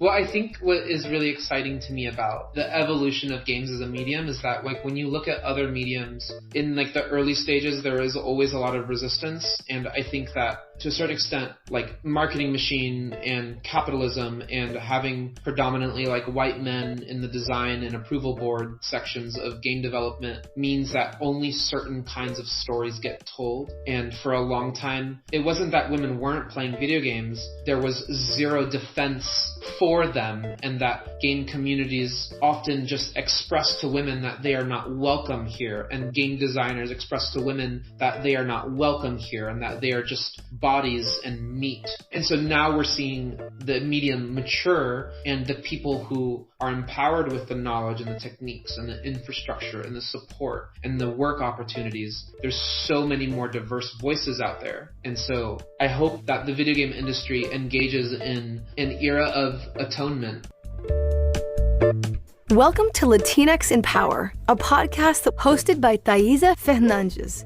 Well, I think what is really exciting to me about the evolution of games as a medium is that, like, when you look at other mediums in like the early stages, there is always a lot of resistance. And I think that to a certain extent, like marketing machine and capitalism and having predominantly like white men in the design and approval board sections of game development means that only certain kinds of stories get told. And for a long time, it wasn't that women weren't playing video games. There was zero defense for them, and that game communities often just express to women that they are not welcome here, and game designers express to women that they are not welcome here and that they are just bodies and meat. And so now we're seeing the medium mature, and the people who are empowered with the knowledge and the techniques and the infrastructure and the support and the work opportunities, there's so many more diverse voices out there. And so I hope that the video game industry engages in an era of atonement. Welcome to Latinx in Power, a podcast hosted by Thaisa Fernandes.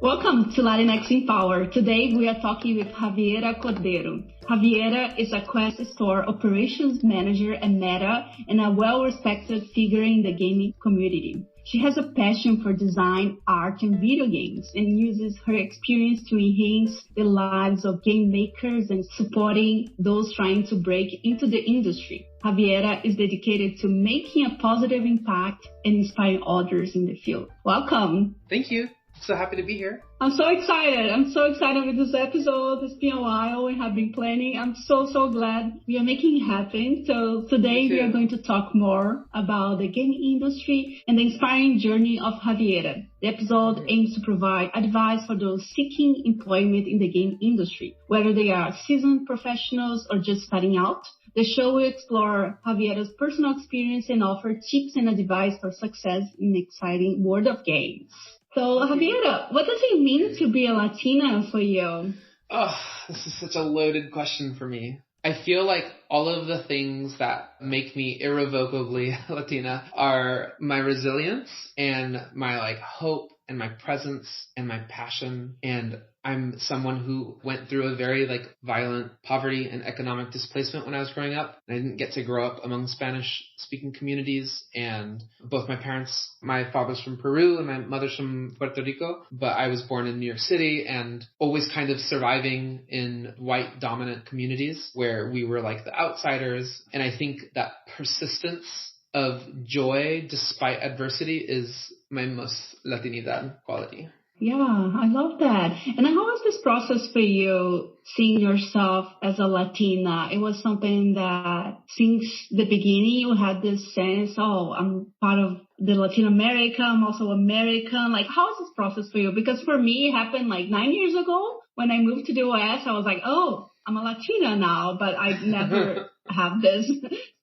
Welcome to Latinx in Power. Today we are talking with Javiera Cordero. Javiera is a Quest Store operations manager at Meta and a well-respected figure in the gaming community. She has a passion for design, art, and video games and uses her experience to enhance the lives of game makers and supporting those trying to break into the industry. Javiera is dedicated to making a positive impact and inspiring others in the field. Welcome. Thank you. So happy to be here. I'm so excited. I'm so excited with this episode. It's been a while. We have been planning. I'm so glad we are making it happen. So today we are going to talk more about the gaming industry and the inspiring journey of Javiera. The episode aims to provide advice for those seeking employment in the game industry, whether they are seasoned professionals or just starting out. The show will explore Javiera's personal experience and offer tips and advice for success in the exciting world of games. So, Javiera, what does it mean to be a Latina for you? Oh, this is such a loaded question for me. I feel like all of the things that make me irrevocably Latina are my resilience and my like hope and my presence and my passion. And I'm someone who went through a very like violent poverty and economic displacement when I was growing up. I didn't get to grow up among Spanish speaking communities, and both my parents, my father's from Peru and my mother's from Puerto Rico, but I was born in New York City and always kind of surviving in white dominant communities where we were like the outsiders. And I think that persistence of joy despite adversity is my most Latinidad quality. Yeah, I love that. And how was this process for you, seeing yourself as a Latina? It was something that since the beginning you had this sense, oh, I'm part of the Latin America, I'm also American. Like, how was this process for you? Because for me, it happened like 9 years ago when I moved to the US. I was like, oh, I'm a Latina now, but I never have this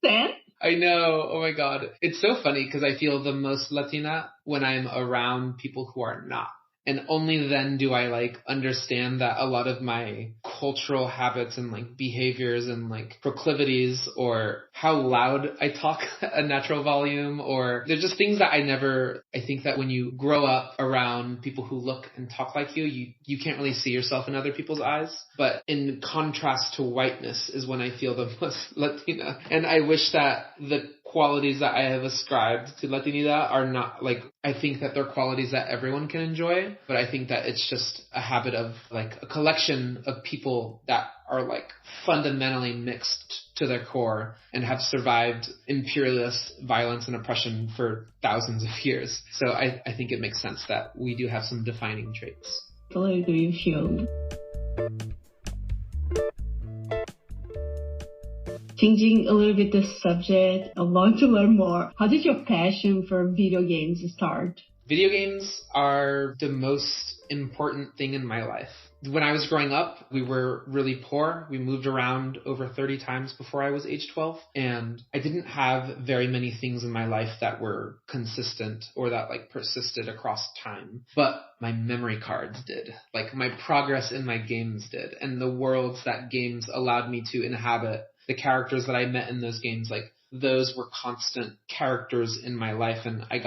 sense. I know. Oh my God. It's so funny because I feel the most Latina when I'm around people who are not. And only then do I like understand that a lot of my cultural habits and like behaviors and like proclivities, or how loud I talk at a natural volume, or they're just things that I think that when you grow up around people who look and talk like you can't really see yourself in other people's eyes. But in contrast to whiteness is when I feel the most Latina. And I wish that the qualities that I have ascribed to Latinidad are not like, I think that they're qualities that everyone can enjoy, but I think that it's just a habit of like a collection of people that are like fundamentally mixed to their core and have survived imperialist violence and oppression for thousands of years. So I think it makes sense that we do have some defining traits. Totally agree with you. Changing a little bit the subject, I want to learn more. How did your passion for video games start? Video games are the most important thing in my life. When I was growing up, we were really poor. We moved around over 30 times before I was age 12. And I didn't have very many things in my life that were consistent or that like persisted across time. But my memory cards did. Like my progress in my games did. And the worlds that games allowed me to inhabit, the characters that I met in those games, like those were constant characters in my life, and I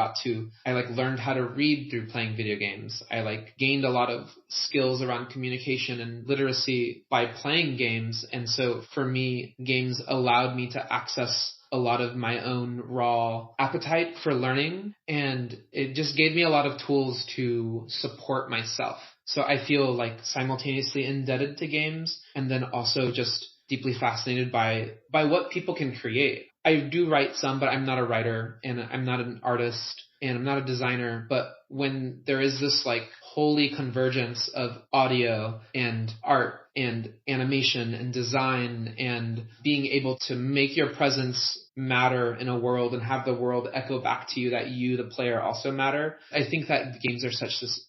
learned how to read through playing video games. I gained a lot of skills around communication and literacy by playing games. And so for me, games allowed me to access a lot of my own raw appetite for learning, and it just gave me a lot of tools to support myself. So I feel simultaneously indebted to games, and then also just deeply fascinated by what people can create. I do write some, but I'm not a writer, and I'm not an artist, and I'm not a designer. But when there is this holy convergence of audio and art and animation and design and being able to make your presence matter in a world and have the world echo back to you that you, the player, also matter, I think that games are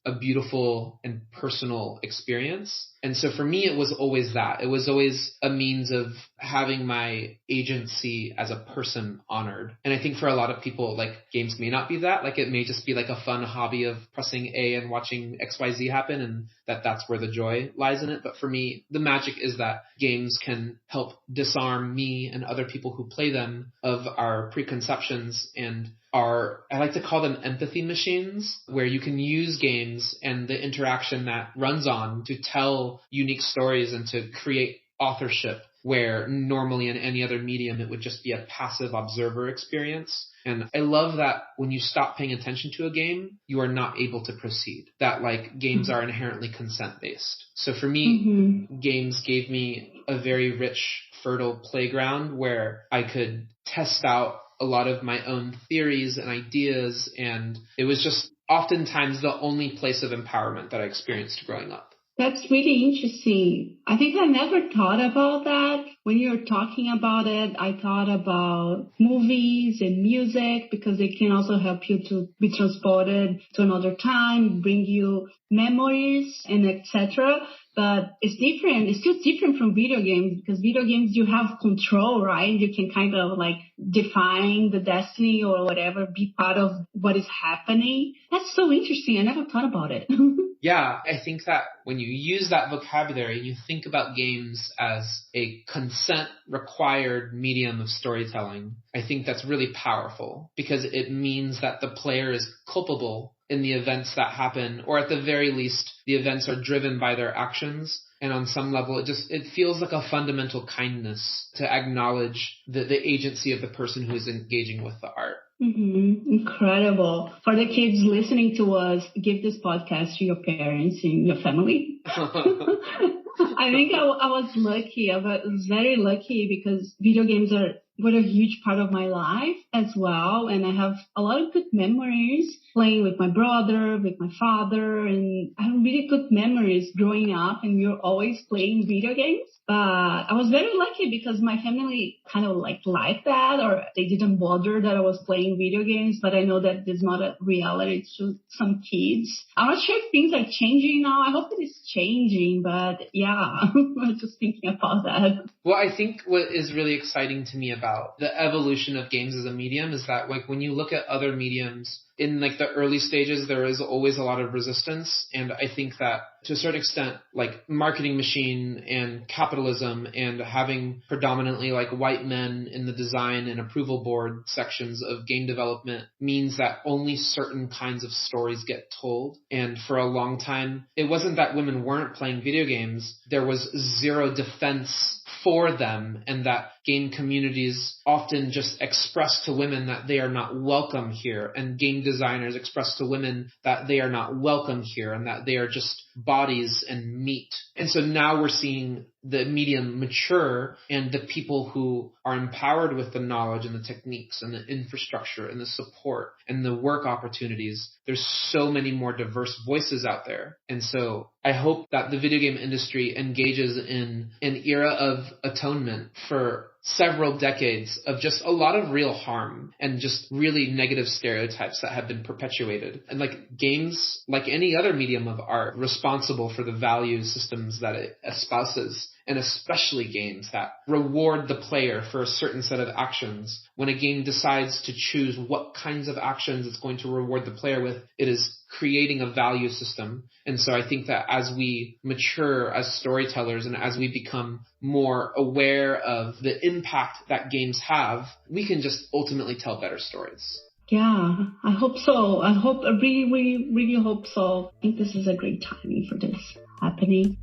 a beautiful and personal experience. And so for me, it was always that. It was always a means of having my agency as a person honored. And I think for a lot of people, games may not be that. It may just be a fun hobby of pressing A and watching XYZ happen, and that's where the joy lies in it. But for me, the magic is that games can help disarm me and other people who play them of our preconceptions and I like to call them empathy machines, where you can use games and the interaction that runs on to tell unique stories and to create authorship, where normally in any other medium it would just be a passive observer experience. And I love that when you stop paying attention to a game, you are not able to proceed. That games are inherently consent-based. So for me, games gave me a very rich, fertile playground where I could test out a lot of my own theories and ideas, and it was just oftentimes the only place of empowerment that I experienced growing up. That's really interesting. I think I never thought about that. When you were talking about it, I thought about movies and music, because they can also help you to be transported to another time, bring you memories and etc. But it's different. It's still different from video games, because video games, you have control, right? You can kind of define the destiny or whatever, be part of what is happening. That's so interesting. I never thought about it. Yeah, I think that when you use that vocabulary, you think about games as a consent-required medium of storytelling. I think that's really powerful, because it means that the player is culpable in the events that happen, or at the very least, the events are driven by their actions. And on some level, it feels like a fundamental kindness to acknowledge the agency of the person who is engaging with the art. Incredible. For the kids listening to us, give this podcast to your parents and your family. I think I was lucky. I was very lucky, because video games were a huge part of my life as well. And I have a lot of good memories playing with my brother, with my father, and I have really good memories growing up, and we were always playing video games. But I was very lucky, because my family kind of liked that, or they didn't bother that I was playing video games. But I know that there's not a reality to some kids. I'm not sure if things are changing now. I hope it is changing, but yeah, I'm just thinking about that. Well, I think what is really exciting to me about the evolution of games as a medium is that when you look at other mediums, in the early stages, there is always a lot of resistance. And I think that to a certain extent, marketing machine and capitalism and having predominantly white men in the design and approval board sections of game development means that only certain kinds of stories get told. And for a long time, it wasn't that women weren't playing video games. There was zero defense for them, and that game communities often just express to women that they are not welcome here, and game designers express to women that they are not welcome here, and that they are just bodies and meat. And so now we're seeing the medium mature, and the people who are empowered with the knowledge and the techniques and the infrastructure and the support and the work opportunities, there's so many more diverse voices out there. And so I hope that the video game industry engages in an era of atonement for several decades of just a lot of real harm and just really negative stereotypes that have been perpetuated. And games, like any other medium of art, responsible for the value systems that it espouses. and especially games that reward the player for a certain set of actions. When a game decides to choose what kinds of actions it's going to reward the player with, it is creating a value system. And so I think that as we mature as storytellers and as we become more aware of the impact that games have, we can just ultimately tell better stories. Yeah, I hope so. I really hope so. I think this is a great timing for this happening.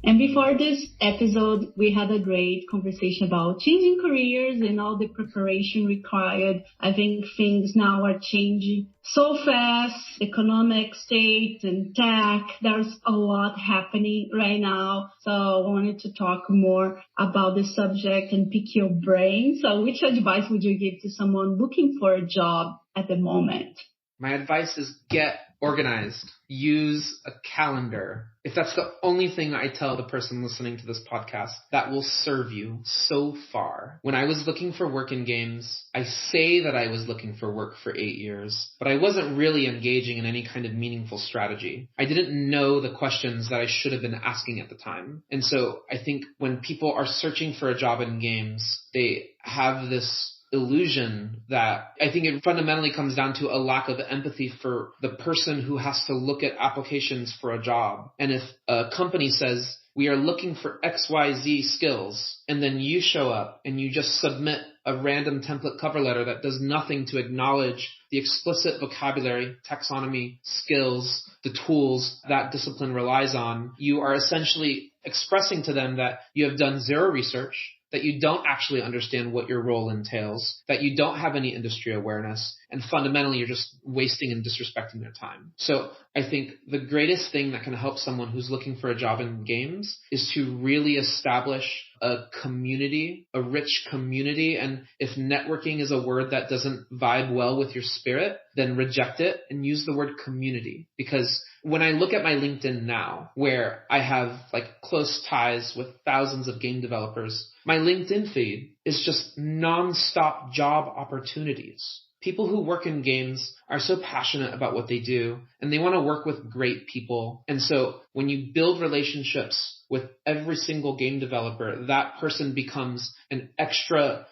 And before this episode, we had a great conversation about changing careers and all the preparation required. I think things now are changing so fast, economic state and tech. There's a lot happening right now. So I wanted to talk more about the subject and pick your brain. So which advice would you give to someone looking for a job at the moment? My advice is get organized. Use a calendar. If that's the only thing I tell the person listening to this podcast, that will serve you so far. When I was looking for work in games, I say that I was looking for work for 8 years, but I wasn't really engaging in any kind of meaningful strategy. I didn't know the questions that I should have been asking at the time. And so I think when people are searching for a job in games, they have this illusion that I think it fundamentally comes down to a lack of empathy for the person who has to look at applications for a job. And if a company says, we are looking for XYZ skills, and then you show up and you just submit a random template cover letter that does nothing to acknowledge the explicit vocabulary, taxonomy, skills, the tools that discipline relies on, you are essentially expressing to them that you have done zero research, that you don't actually understand what your role entails, that you don't have any industry awareness, and fundamentally you're just wasting and disrespecting their time. So I think the greatest thing that can help someone who's looking for a job in games is to really establish a community, a rich community. And if networking is a word that doesn't vibe well with your spirit, then reject it and use the word community. Because when I look at my LinkedIn now, where I have like close ties with thousands of game developers, my LinkedIn feed is just nonstop job opportunities. People who work in games are so passionate about what they do, and they want to work with great people. And so when you build relationships with every single game developer, that person becomes an extra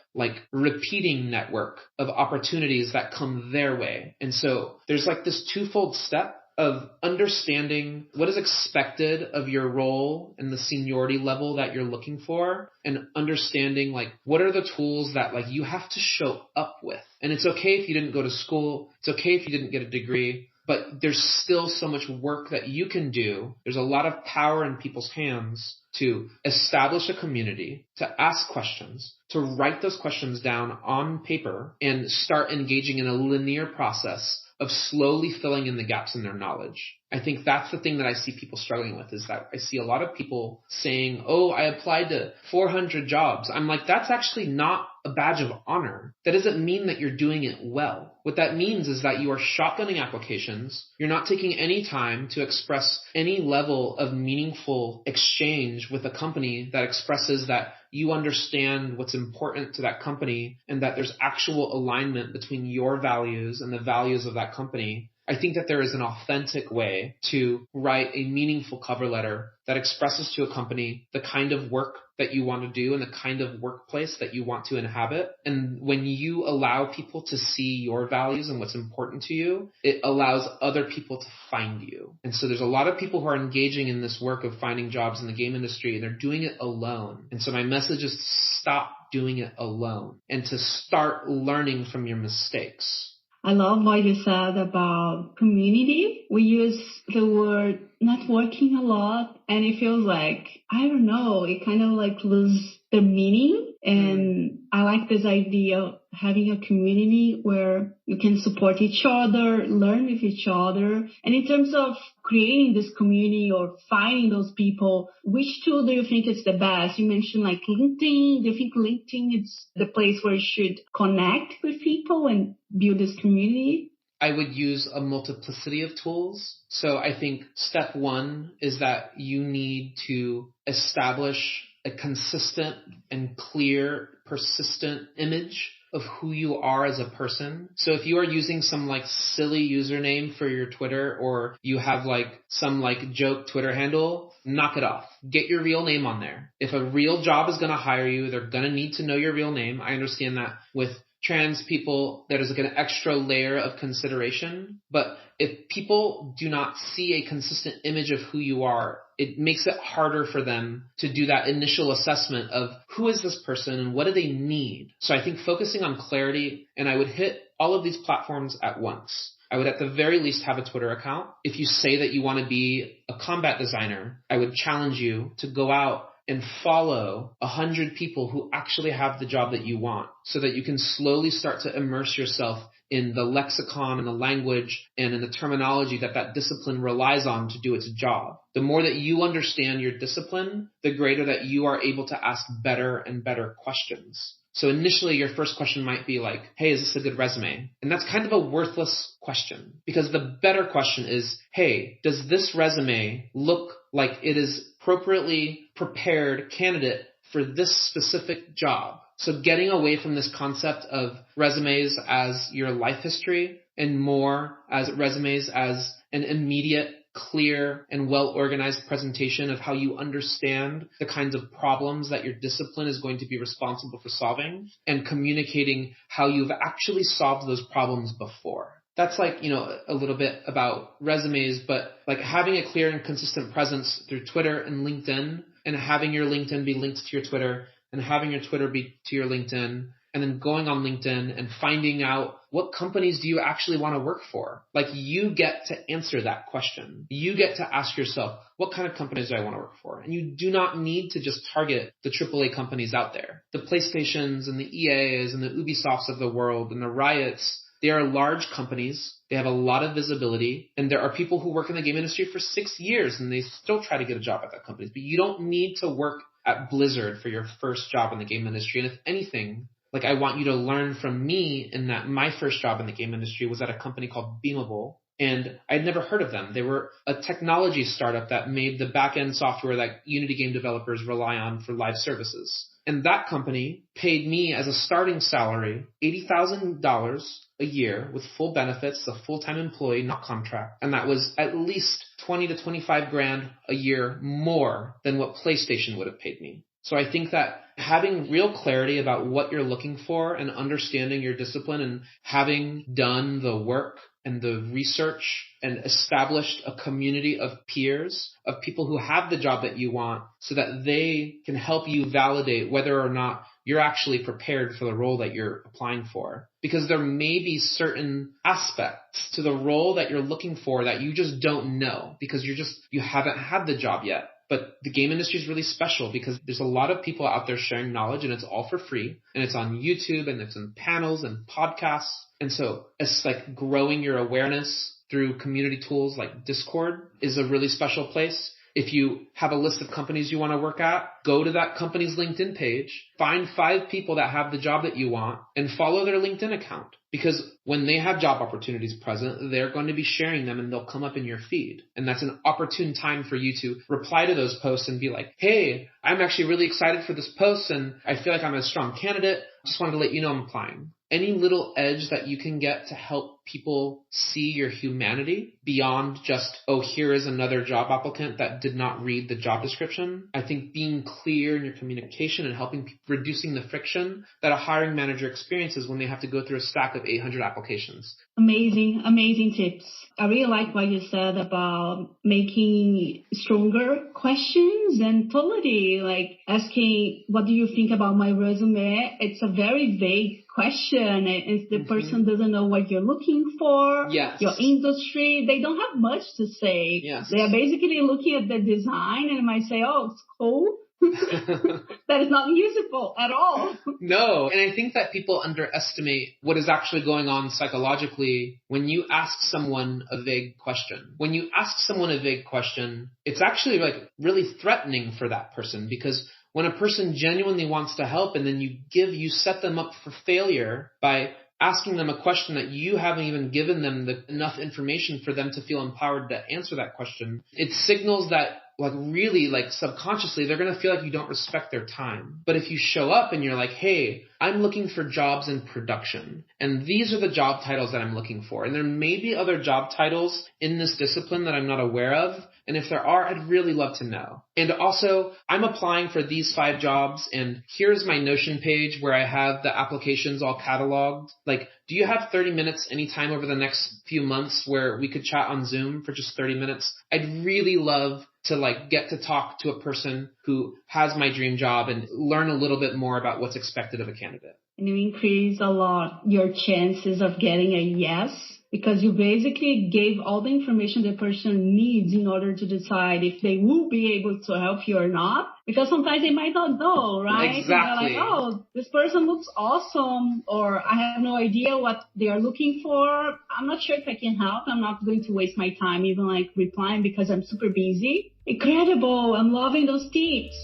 repeating network of opportunities that come their way. And so there's this twofold step of understanding what is expected of your role and the seniority level that you're looking for, and understanding what are the tools that you have to show up with. And it's okay if you didn't go to school. It's okay if you didn't get a degree, but there's still so much work that you can do. There's a lot of power in people's hands to establish a community, to ask questions, to write those questions down on paper and start engaging in a linear process of slowly filling in the gaps in their knowledge. I think that's the thing that I see people struggling with, is that I see a lot of people saying, oh, I applied to 400 jobs. I'm like, that's actually not a badge of honor. That doesn't mean that you're doing it well. What that means is that you are shotgunning applications. You're not taking any time to express any level of meaningful exchange with a company that expresses that you understand what's important to that company and that there's actual alignment between your values and the values of that company. I think that there is an authentic way to write a meaningful cover letter that expresses to a company the kind of work that you want to do and the kind of workplace that you want to inhabit. And when you allow people to see your values and what's important to you, it allows other people to find you. And so there's a lot of people who are engaging in this work of finding jobs in the game industry, and they're doing it alone. And so my message is to stop doing it alone and to start learning from your mistakes. I love what you said about community. We use the word networking a lot, and it feels like, I don't know, it kind of lose the meaning. And I like this idea of having a community where you can support each other, learn with each other. And in terms of creating this community or finding those people, which tool do you think is the best? You mentioned LinkedIn. Do you think LinkedIn is the place where you should connect with people and build this community? I would use a multiplicity of tools. So I think step one is that you need to establish a consistent and clear, persistent image of who you are as a person. So if you are using some like silly username for your Twitter, or you have like some like joke Twitter handle, knock it off. Get your real name on there. If a real job is going to hire you, they're going to need to know your real name. I understand that with trans people, there is like an extra layer of consideration. But if people do not see a consistent image of who you are, it makes it harder for them to do that initial assessment of who is this person and what do they need. So I think focusing on clarity, and I would hit all of these platforms at once. I would at the very least have a Twitter account. If you say that you want to be a combat designer, I would challenge you to go out and follow 100 people who actually have the job that you want, so that you can slowly start to immerse yourself in the lexicon and the language and in the terminology that that discipline relies on to do its job. The more that you understand your discipline, the greater that you are able to ask better and better questions. So initially your first question might be like, hey, is this a good resume? And that's kind of a worthless question, because the better question is, hey, does this resume look like it is appropriately prepared candidate for this specific job? So getting away from this concept of resumes as your life history and more as resumes as an immediate, clear, and well-organized presentation of how you understand the kinds of problems that your discipline is going to be responsible for solving, and communicating how you've actually solved those problems before. That's like, a little bit about resumes, but like having a clear and consistent presence through Twitter and LinkedIn, and having your LinkedIn be linked to your Twitter, and having your Twitter be to your LinkedIn, and then going on LinkedIn and finding out what companies do you actually want to work for. Like, you get to answer that question. You get to ask yourself, what kind of companies do I want to work for? And you do not need to just target the AAA companies out there. The PlayStations and the EAs and the Ubisofts of the world and the Riots, they are large companies. They have a lot of visibility, and there are people who work in the game industry for 6 years and they still try to get a job at that company. But you don't need to work at Blizzard for your first job in the game industry. And if anything, like, I want you to learn from me in that my first job in the game industry was at a company called Beamable, and I'd never heard of them. They were a technology startup that made the back-end software that Unity game developers rely on for live services. And that company paid me as a starting salary $80,000 a year with full benefits, a full-time employee, not contract. And that was at least 20 to 25 grand a year more than what PlayStation would have paid me. So I think that having real clarity about what you're looking for and understanding your discipline and having done the work and the research and established a community of peers, of people who have the job that you want, so that they can help you validate whether or not you're actually prepared for the role that you're applying for. Because there may be certain aspects to the role that you're looking for that you just don't know, because you haven't had the job yet. But the game industry is really special because there's a lot of people out there sharing knowledge, and it's all for free, and it's on YouTube, and it's in panels and podcasts. And so it's like growing your awareness through community tools like Discord is a really special place. If you have a list of companies you want to work at, go to that company's LinkedIn page, find 5 people that have the job that you want, and follow their LinkedIn account. Because when they have job opportunities present, they're going to be sharing them and they'll come up in your feed. And that's an opportune time for you to reply to those posts and be like, hey, I'm actually really excited for this post and I feel like I'm a strong candidate. Just wanted to let you know I'm applying. Any little edge that you can get to help people see your humanity beyond just, oh, here is another job applicant that did not read the job description. I think being clear in your communication and helping reducing the friction that a hiring manager experiences when they have to go through a stack of 800 applications. Amazing tips. I really like what you said about making stronger questions and totally like asking, what do you think about my resume? It's a very vague question. If the person doesn't know what you're looking for, your industry, they don't have much to say. Yes. They are basically looking at the design and might say, oh, it's cool. That is not useful at all. No, and I think that people underestimate what is actually going on psychologically when you ask someone a vague question. When you ask someone a vague question, it's actually like really threatening for that person, because when a person genuinely wants to help and then you set them up for failure by asking them a question that you haven't even given them enough information for them to feel empowered to answer that question, it signals that like really like subconsciously, they're going to feel like you don't respect their time. But if you show up and you're like, hey, I'm looking for jobs in production, and these are the job titles that I'm looking for. And there may be other job titles in this discipline that I'm not aware of. And if there are, I'd really love to know. And also, I'm applying for these 5 jobs, and here's my Notion page where I have the applications all cataloged. Like, do you have 30 minutes anytime over the next few months where we could chat on Zoom for just 30 minutes? I'd really love to like get to talk to a person who has my dream job and learn a little bit more about what's expected of a candidate. And you increase a lot your chances of getting a yes, because you basically gave all the information the person needs in order to decide if they will be able to help you or not. Because sometimes they might not know, right? Exactly. They're like, oh, this person looks awesome, or I have no idea what they are looking for. I'm not sure if I can help. I'm not going to waste my time even like replying because I'm super busy. Incredible. I'm loving those tips.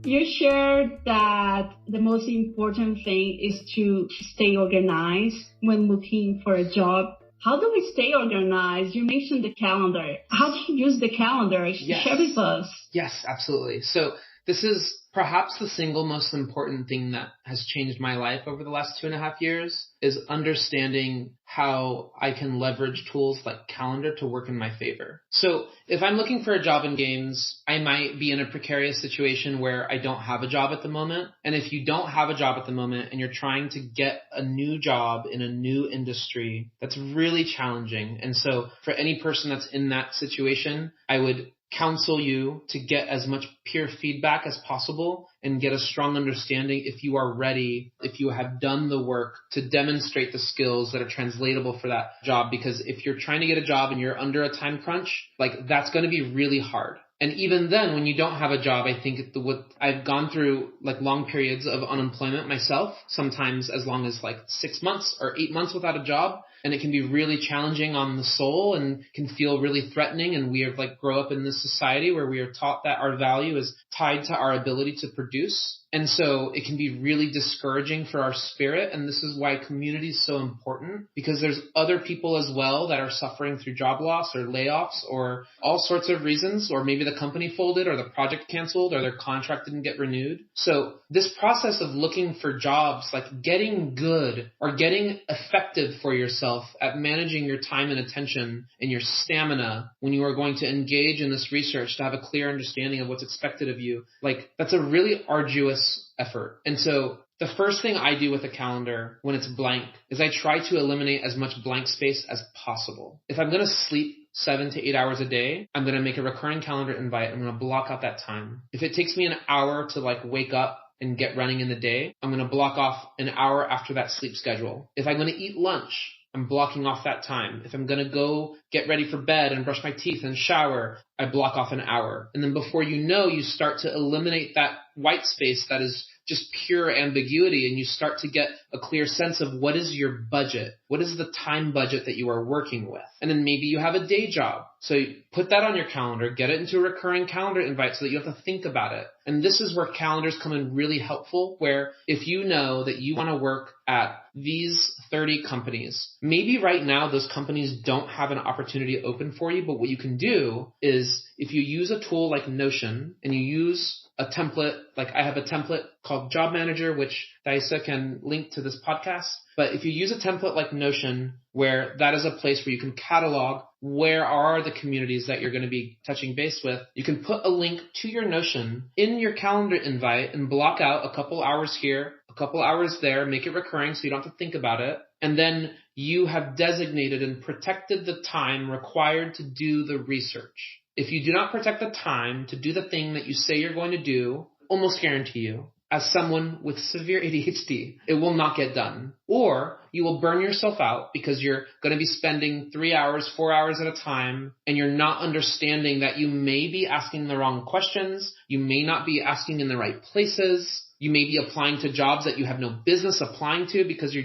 You shared that the most important thing is to stay organized when looking for a job. How do we stay organized? You mentioned the calendar. How do you use the calendar? Yes. Share with us. Yes, absolutely. So this is perhaps the single most important thing that has changed my life over the last 2.5 years, is understanding how I can leverage tools like calendar to work in my favor. So if I'm looking for a job in games, I might be in a precarious situation where I don't have a job at the moment. And if you don't have a job at the moment and you're trying to get a new job in a new industry, that's really challenging. And so for any person that's in that situation, I would counsel you to get as much peer feedback as possible and get a strong understanding if you are ready, if you have done the work to demonstrate the skills that are translatable for that job. Because if you're trying to get a job and you're under a time crunch, like that's going to be really hard. And even then, when you don't have a job, I think I've gone through like long periods of unemployment myself, sometimes as long as like 6 months or 8 months without a job. And it can be really challenging on the soul and can feel really threatening. And we have like grow up in this society where we are taught that our value is tied to our ability to produce. And so it can be really discouraging for our spirit. And this is why community is so important, because there's other people as well that are suffering through job loss or layoffs or all sorts of reasons, or maybe the company folded or the project canceled or their contract didn't get renewed. So this process of looking for jobs, like getting good or getting effective for yourself at managing your time and attention and your stamina when you are going to engage in this research to have a clear understanding of what's expected of you, like that's a really arduous effort. And so the first thing I do with a calendar when it's blank is I try to eliminate as much blank space as possible. If I'm going to sleep 7 to 8 hours a day, I'm going to make a recurring calendar invite. I'm going to block out that time. If it takes me an hour to like wake up and get running in the day, I'm going to block off an hour after that sleep schedule. If I'm going to eat lunch, I'm blocking off that time. If I'm going to go get ready for bed and brush my teeth and shower, I block off an hour. And then before you know, you start to eliminate that white space that is just pure ambiguity, and you start to get a clear sense of what is your budget? What is the time budget that you are working with? And then maybe you have a day job. So put that on your calendar, get it into a recurring calendar invite so that you have to think about it. And this is where calendars come in really helpful, where if you know that you want to work at these 30 companies, maybe right now those companies don't have an opportunity open for you, but what you can do is if you use a tool like Notion and you use a template, like I have a template called Job Manager, which Thaisa can link to this podcast. But if you use a template like Notion, where that is a place where you can catalog where are the communities that you're going to be touching base with, you can put a link to your Notion in your calendar invite and block out a couple hours here, a couple hours there, make it recurring so you don't have to think about it. And then you have designated and protected the time required to do the research. If you do not protect the time to do the thing that you say you're going to do, almost guarantee you, as someone with severe ADHD, it will not get done. Or you will burn yourself out because you're going to be spending 3 hours, 4 hours at a time, and you're not understanding that you may be asking the wrong questions. You may not be asking in the right places. You may be applying to jobs that you have no business applying to because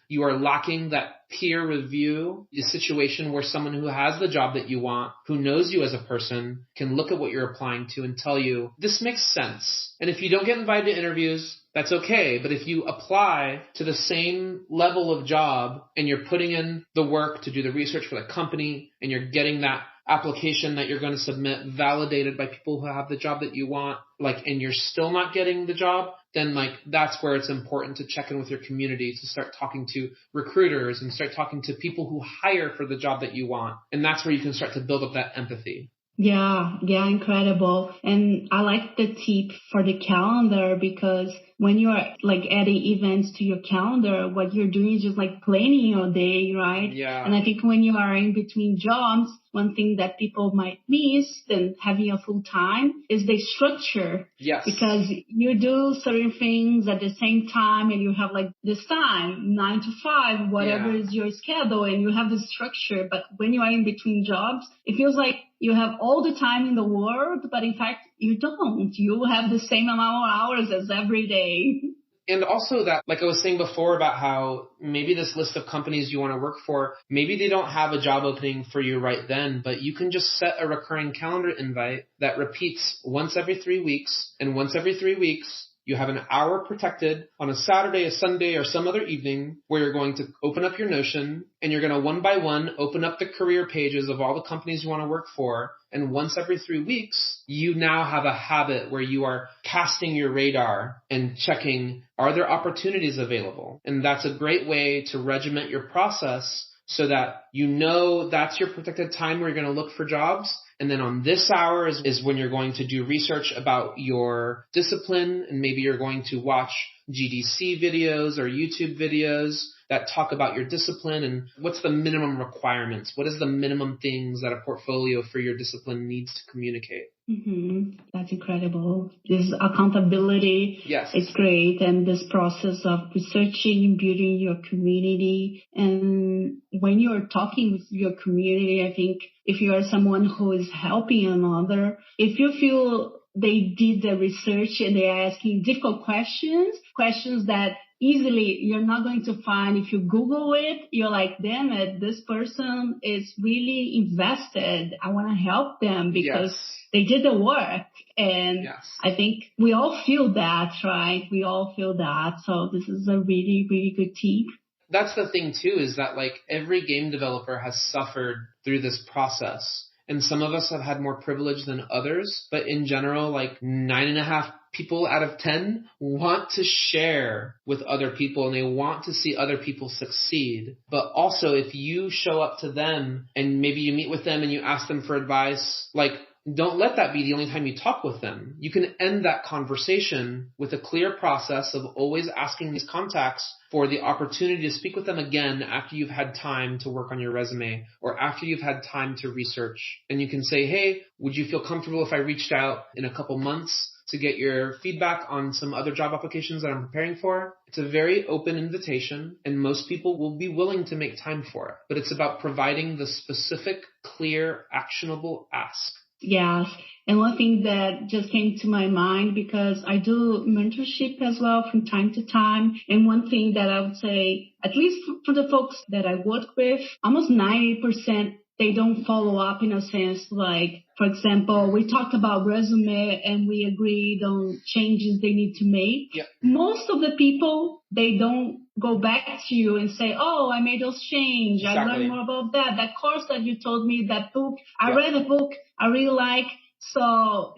you are lacking that peer review, a situation where someone who has the job that you want, who knows you as a person, can look at what you're applying to and tell you, this makes sense. And if you don't get invited to interviews, that's okay. But if you apply to the same level of job and you're putting in the work to do the research for the company and you're getting that application that you're going to submit validated by people who have the job that you want, like, and you're still not getting the job, then like that's where it's important to check in with your community, to start talking to recruiters and start talking to people who hire for the job that you want. And that's where you can start to build up that empathy. Yeah, incredible. And I like the tip for the calendar, because when you are like adding events to your calendar, what you're doing is just like planning your day, right? Yeah. And I think when you are in between jobs, one thing that people might miss than having a full time is the structure. Yes. Because you do certain things at the same time and you have like this time, 9 to 5, whatever is your schedule, and you have the structure. But when you are in between jobs, it feels like you have all the time in the world, but in fact, you don't. You have the same amount of hours as every day. And also that, like I was saying before about how maybe this list of companies you want to work for, maybe they don't have a job opening for you right then, but you can just set a recurring calendar invite that repeats once every 3 weeks, and once every 3 weeks, you have an hour protected on a Saturday, a Sunday, or some other evening where you're going to open up your Notion and you're going to one by one open up the career pages of all the companies you want to work for. And once every 3 weeks, you now have a habit where you are casting your radar and checking, are there opportunities available? And that's a great way to regiment your process so that you know that's your protected time where you're going to look for jobs. And then on this hour is when you're going to do research about your discipline, and maybe you're going to watch GDC videos or YouTube videos that talk about your discipline and what's the minimum requirements. What is the minimum things that a portfolio for your discipline needs to communicate? Mm-hmm. That's incredible. This accountability is great. And this process of researching, building your community. And when you're talking with your community, I think if you are someone who is helping another, if you feel they did the research and they're asking difficult questions that easily you're not going to find if you Google it, you're like, damn it, this person is really invested. I want to help them because they did the work. And I think we all feel that, right? We all feel that. So this is a really, really good tip. That's the thing too, is that like every game developer has suffered through this process. And some of us have had more privilege than others, but in general, like 9.5 people out of 10 want to share with other people and they want to see other people succeed. But also if you show up to them and maybe you meet with them and you ask them for advice, like don't let that be the only time you talk with them. You can end that conversation with a clear process of always asking these contacts for the opportunity to speak with them again after you've had time to work on your resume or after you've had time to research. And you can say, hey, would you feel comfortable if I reached out in a couple months to get your feedback on some other job applications that I'm preparing for? It's a very open invitation, and most people will be willing to make time for it. But it's about providing the specific, clear, actionable ask. Yes. And one thing that just came to my mind, because I do mentorship as well from time to time. And one thing that I would say, at least for the folks that I work with, almost 90%, they don't follow up in a sense like, for example, we talked about resume and we agreed on changes they need to make. Yep. Most of the people, they don't go back to you and say, oh, I made those changes. Exactly. I learned more about that. That course that you told me, that book, I read a book I really like. So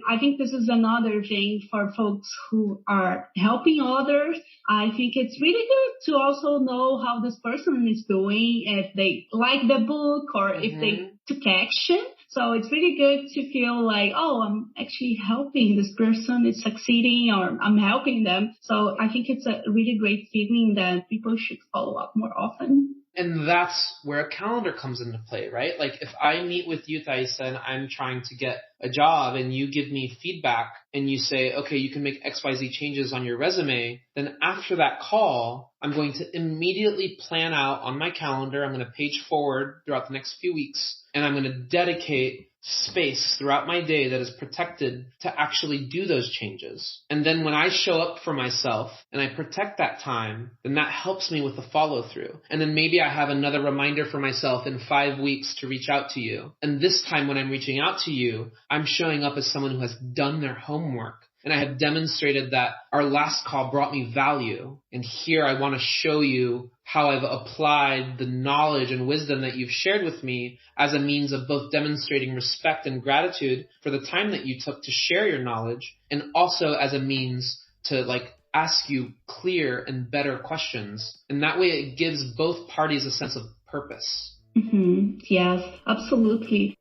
I think this is another thing for folks who are helping others. I think it's really good to also know how this person is doing, if they like the book or if they took action. So it's really good to feel like, oh, I'm actually helping this person is succeeding, or I'm helping them. So I think it's a really great feeling that people should follow up more often. And that's where a calendar comes into play, right? Like if I meet with you, Thaisa, and I'm trying to get a job and you give me feedback and you say, okay, you can make XYZ changes on your resume, then after that call, I'm going to immediately plan out on my calendar. I'm going to page forward throughout the next few weeks, and I'm going to dedicate space throughout my day that is protected to actually do those changes. And then when I show up for myself and I protect that time, then that helps me with the follow through. And then maybe I have another reminder for myself in 5 weeks to reach out to you. And this time when I'm reaching out to you, I'm showing up as someone who has done their homework. and I have demonstrated that our last call brought me value. And here I want to show you how I've applied the knowledge and wisdom that you've shared with me as a means of both demonstrating respect and gratitude for the time that you took to share your knowledge, and also as a means to ask you clear and better questions. And that way it gives both parties a sense of purpose. Mm-hmm. Yes, absolutely.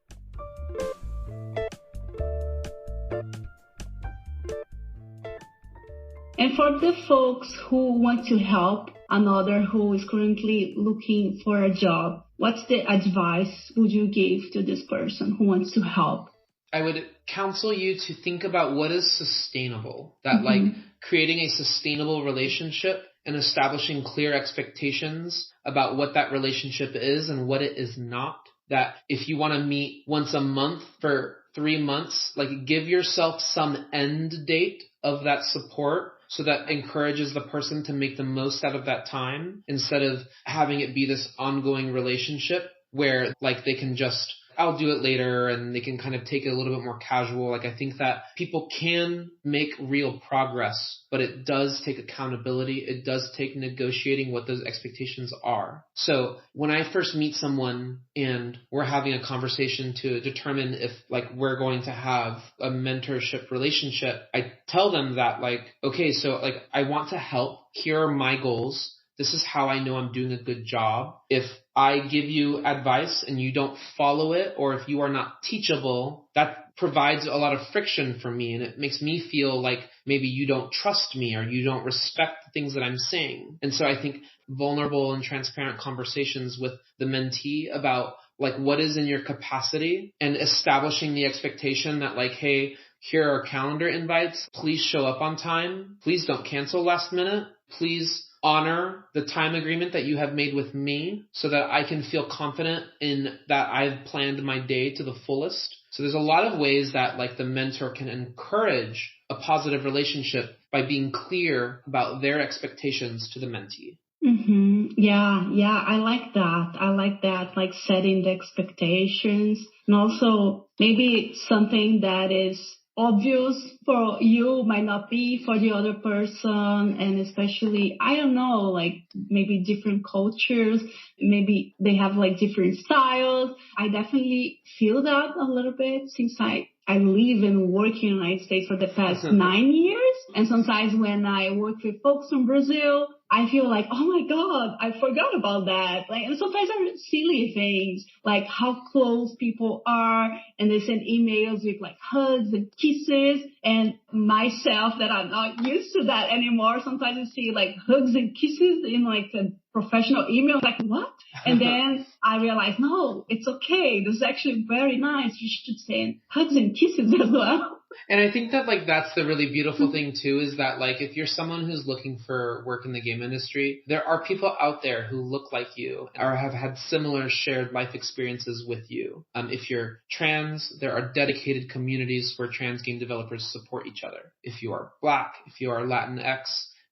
And for the folks who want to help another who is currently looking for a job, what's the advice would you give to this person who wants to help? I would counsel you to think about what is sustainable, that creating a sustainable relationship and establishing clear expectations about what that relationship is and what it is not. That if you want to meet once a month for 3 months, give yourself some end date of that support, so that encourages the person to make the most out of that time, instead of having it be this ongoing relationship where they can just, I'll do it later, and they can kind of take it a little bit more casual. I think that people can make real progress, but it does take accountability. It does take negotiating what those expectations are. So when I first meet someone and we're having a conversation to determine if we're going to have a mentorship relationship, I tell them that okay, so I want to help. Here are my goals. This is how I know I'm doing a good job. If I give you advice and you don't follow it, or if you are not teachable, that provides a lot of friction for me, and it makes me feel like maybe you don't trust me or you don't respect the things that I'm saying. And so I think vulnerable and transparent conversations with the mentee about what is in your capacity, and establishing the expectation that hey, here are calendar invites. Please show up on time. Please don't cancel last minute. Please honor the time agreement that you have made with me, so that I can feel confident in that I've planned my day to the fullest. So there's a lot of ways that the mentor can encourage a positive relationship by being clear about their expectations to the mentee. Mm-hmm. Yeah, I like that. Setting the expectations, and also maybe something that is obvious for you might not be for the other person. And especially, I don't know, maybe different cultures, maybe they have different styles. I definitely feel that a little bit since I live and work in the United States for the past 9 years. And sometimes when I work with folks from Brazil, I feel oh my God, I forgot about that. And sometimes are silly things, how close people are, and they send emails with hugs and kisses. And myself, that I'm not used to that anymore, sometimes you see hugs and kisses in a professional email, what? And then I realize, no, it's okay. This is actually very nice. You should send hugs and kisses as well. And I think that that's the really beautiful thing too, is that if you're someone who's looking for work in the game industry, there are people out there who look like you or have had similar shared life experiences with you. If you're trans, there are dedicated communities where trans game developers support each other. If you are Black, if you are Latinx,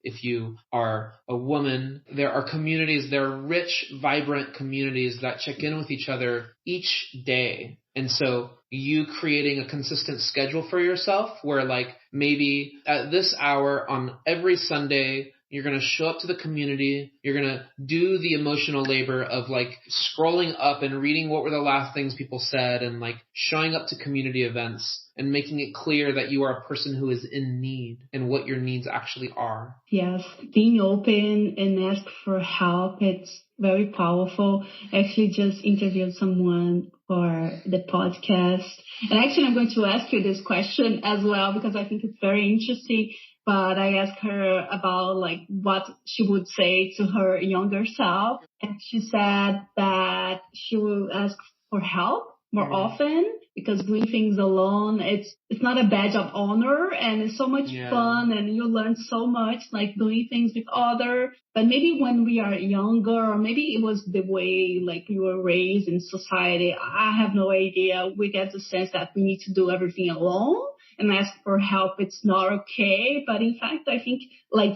if you are a woman, there are communities, there are rich, vibrant communities that check in with each other each day. And so you creating a consistent schedule for yourself where maybe at this hour on every Sunday, you're going to show up to the community. You're going to do the emotional labor of scrolling up and reading what were the last things people said, and showing up to community events and making it clear that you are a person who is in need and what your needs actually are. Yes, being open and ask for help, it's very powerful. I actually just interviewed someone for the podcast. And actually, I'm going to ask you this question as well, because I think it's very interesting. But I asked her about what she would say to her younger self. And she said that she will ask for help more often, because doing things alone, it's not a badge of honor, and it's so much fun, and you learn so much doing things with others. But maybe when we are younger, or maybe it was the way we were raised in society, I have no idea. We get the sense that we need to do everything alone and ask for help. It's not okay. But in fact, I think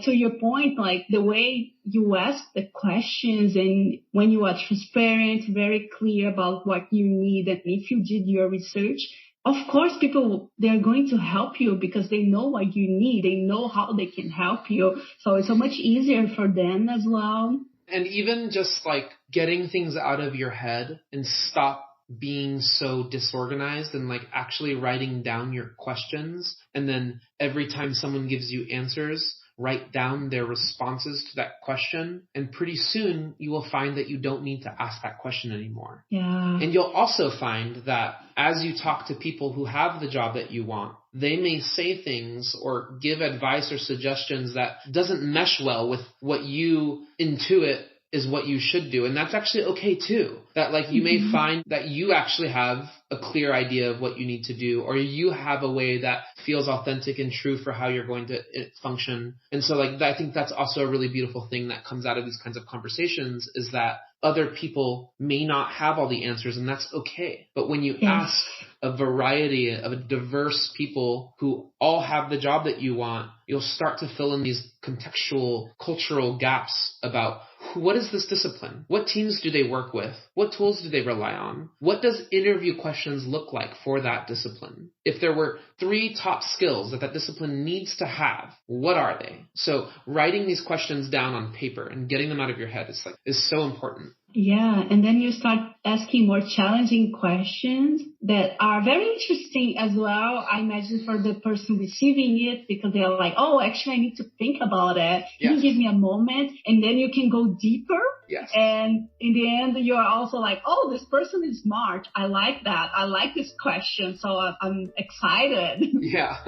to your point, the way you ask the questions, and when you are transparent, very clear about what you need, and if you did your research, of course, people, they're going to help you because they know what you need. They know how they can help you. So it's so much easier for them as well. And even just like getting things out of your head and stop being so disorganized and like actually writing down your questions. And then every time someone gives you answers, write down their responses to that question. And pretty soon you will find that you don't need to ask that question anymore. Yeah. And you'll also find that as you talk to people who have the job that you want, they may say things or give advice or suggestions that doesn't mesh well with what you intuit is what you should do. And that's actually okay too. That like you may find that you actually have a clear idea of what you need to do, or you have a way that feels authentic and true for how you're going to function. And so like I think that's also a really beautiful thing that comes out of these kinds of conversations, is that other people may not have all the answers, and that's okay. But when you ask a variety of diverse people who all have the job that you want, you'll start to fill in these contextual, cultural gaps about what is this discipline? What teams do they work with? What tools do they rely on? What does interview questions look like for that discipline? If there were 3 top skills that discipline needs to have, what are they? So writing these questions down on paper and getting them out of your head is so important. Yeah, and then you start asking more challenging questions that are very interesting as well, I imagine, for the person receiving it, because they're like, oh, actually, I need to think about it. Can you give me a moment? And then you can go deeper. Yes. And in the end, you are also like, oh, this person is smart. I like that. I like this question. So I'm excited. Yeah.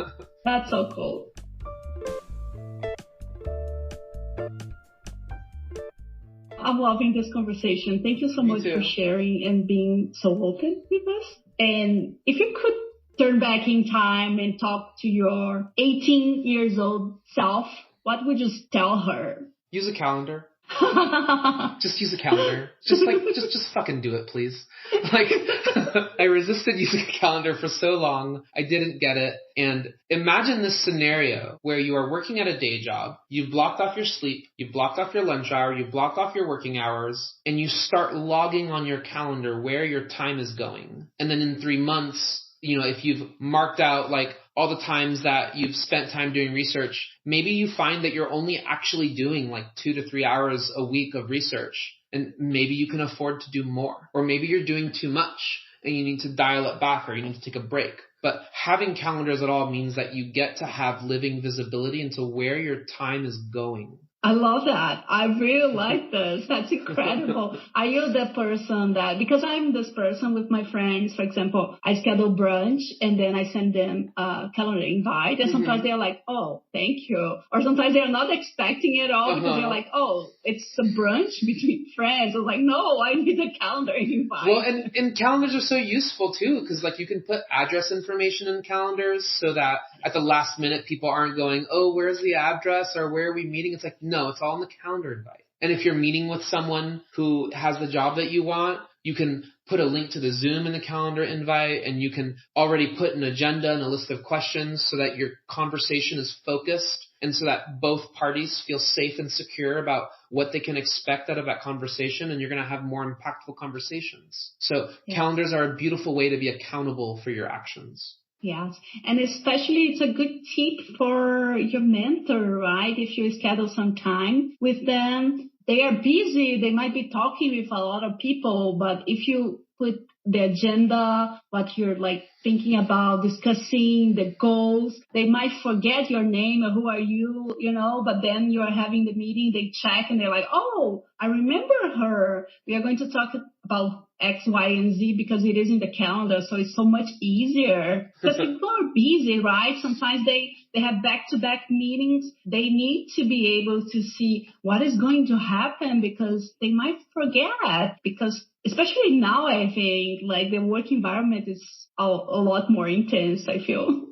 That's so cool. I'm loving this conversation. Thank you so much for sharing and being so open with us. And if you could turn back in time and talk to your 18 years old self, what would you tell her? Use a calendar. Just use a calendar. Just fucking do it, please. Like, I resisted using a calendar for so long. I didn't get it. And imagine this scenario where you are working at a day job. You've blocked off your sleep. You've blocked off your lunch hour. You've blocked off your working hours. And you start logging on your calendar where your time is going. And then in 3 months, if you've marked out like all the times that you've spent time doing research, maybe you find that you're only actually doing like 2 to 3 hours a week of research. And maybe you can afford to do more. Or maybe you're doing too much and you need to dial it back, or you need to take a break. But having calendars at all means that you get to have living visibility into where your time is going. I love that. I really like this. That's incredible. Are you the person that, because I'm this person with my friends, for example, I schedule brunch and then I send them a calendar invite, and sometimes they're like, oh, thank you. Or sometimes they're not expecting it at all because they're like, oh, it's a brunch between friends. I'm like, no, I need a calendar invite. Well, and calendars are so useful too, because like you can put address information in calendars so that at the last minute people aren't going, oh, where's the address, or where are we meeting? It's like, no, it's all in the calendar invite. And if you're meeting with someone who has the job that you want, you can put a link to the Zoom in the calendar invite, and you can already put an agenda and a list of questions so that your conversation is focused and so that both parties feel safe and secure about what they can expect out of that conversation, and you're going to have more impactful conversations. So calendars are a beautiful way to be accountable for your actions. Yes. And especially it's a good tip for your mentor, right? If you schedule some time with them, they are busy. They might be talking with a lot of people, but if you put the agenda, what you're like thinking about, discussing the goals, they might forget your name or who are you, but then you are having the meeting, they check and they're like, oh, I remember her. We are going to talk about X, Y, and Z because it is in the calendar. So it's so much easier because people are busy, right? Sometimes they have back-to-back meetings. They need to be able to see what is going to happen because they might forget, because especially now, I think like the work environment is a lot more intense, I feel.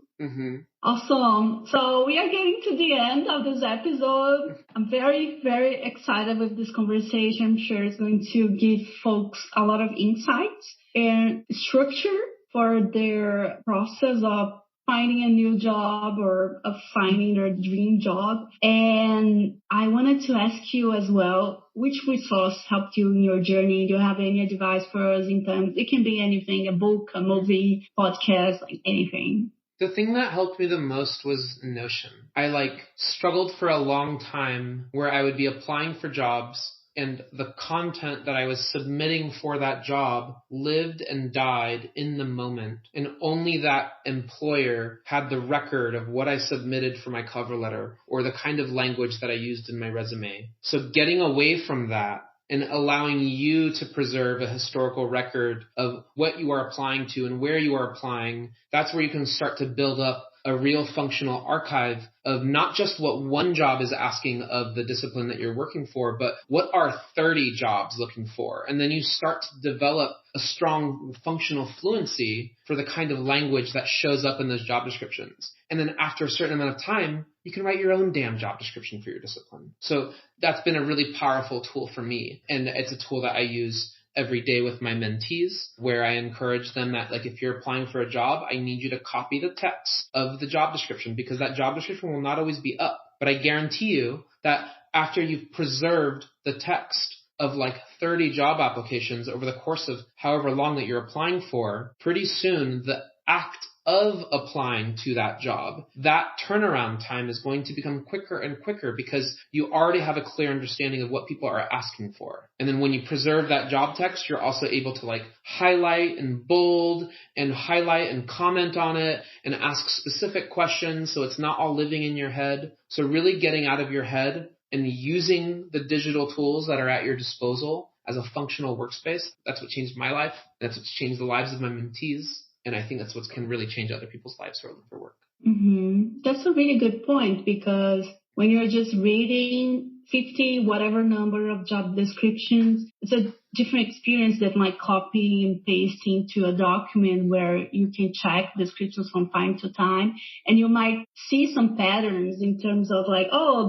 Awesome. So we are getting to the end of this episode. I'm very, very excited with this conversation. I'm sure it's going to give folks a lot of insights and structure for their process of finding a new job or of finding their dream job. And I wanted to ask you as well, which resource helped you in your journey? Do you have any advice for us in terms, it can be anything, a book, a movie, podcast, like anything? The thing that helped me the most was Notion. I struggled for a long time where I would be applying for jobs and the content that I was submitting for that job lived and died in the moment. And only that employer had the record of what I submitted for my cover letter or the kind of language that I used in my resume. So getting away from that and allowing you to preserve a historical record of what you are applying to and where you are applying, that's where you can start to build up a real functional archive of not just what one job is asking of the discipline that you're working for, but what are 30 jobs looking for? And then you start to develop a strong functional fluency for the kind of language that shows up in those job descriptions. And then after a certain amount of time, you can write your own damn job description for your discipline. So that's been a really powerful tool for me. And it's a tool that I use every day with my mentees, where I encourage them that if you're applying for a job, I need you to copy the text of the job description, because that job description will not always be up. But I guarantee you that after you've preserved the text of 30 job applications over the course of however long that you're applying for, pretty soon the act of applying to that job, that turnaround time is going to become quicker and quicker because you already have a clear understanding of what people are asking for. And then when you preserve that job text, you're also able to highlight and bold and highlight and comment on it and ask specific questions so it's not all living in your head. So really getting out of your head and using the digital tools that are at your disposal as a functional workspace. That's what changed my life. That's what's changed the lives of my mentees. And I think that's what can really change other people's lives who are looking for work. Mm-hmm. That's a really good point, because when you're just reading 50, whatever number of job descriptions, it's a different experience than copying and pasting to a document where you can check descriptions from time to time. And you might see some patterns in terms of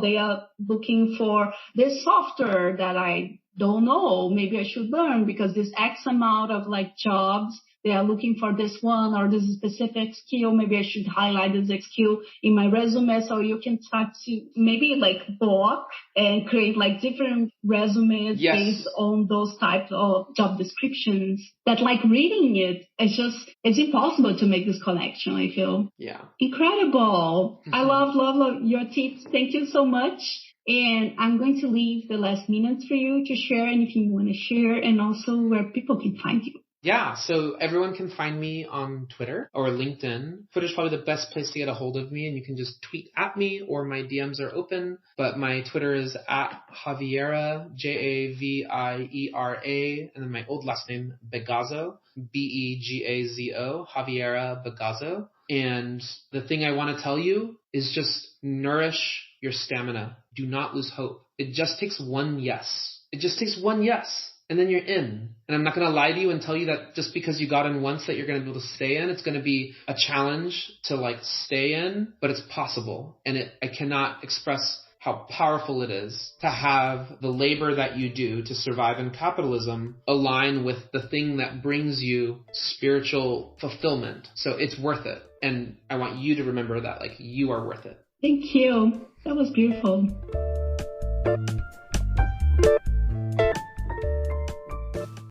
they are looking for this software that I don't know. Maybe I should learn because this X amount of jobs, they are looking for this one or this specific skill. Maybe I should highlight this skill in my resume. So you can start to maybe block and create different resumes based on those types of job descriptions. That reading it's impossible to make this connection, I feel. Yeah. Incredible. Mm-hmm. I love your tips. Thank you so much. And I'm going to leave the last minutes for you to share anything you want to share and also where people can find you. Yeah, so everyone can find me on Twitter or LinkedIn. Twitter's probably the best place to get a hold of me, and you can just tweet at me or my DMs are open. But my Twitter is at Javiera, Javiera, and then my old last name, Begazo, Begazo, Javiera Begazo. And the thing I want to tell you is just nourish your stamina. Do not lose hope. It just takes one yes. It just takes one yes. And then you're in. And I'm not going to lie to you and tell you that just because you got in once that you're going to be able to stay in. It's going to be a challenge to stay in, but it's possible. And I cannot express how powerful it is to have the labor that you do to survive in capitalism align with the thing that brings you spiritual fulfillment. So it's worth it. And I want you to remember that you are worth it. Thank you. That was beautiful.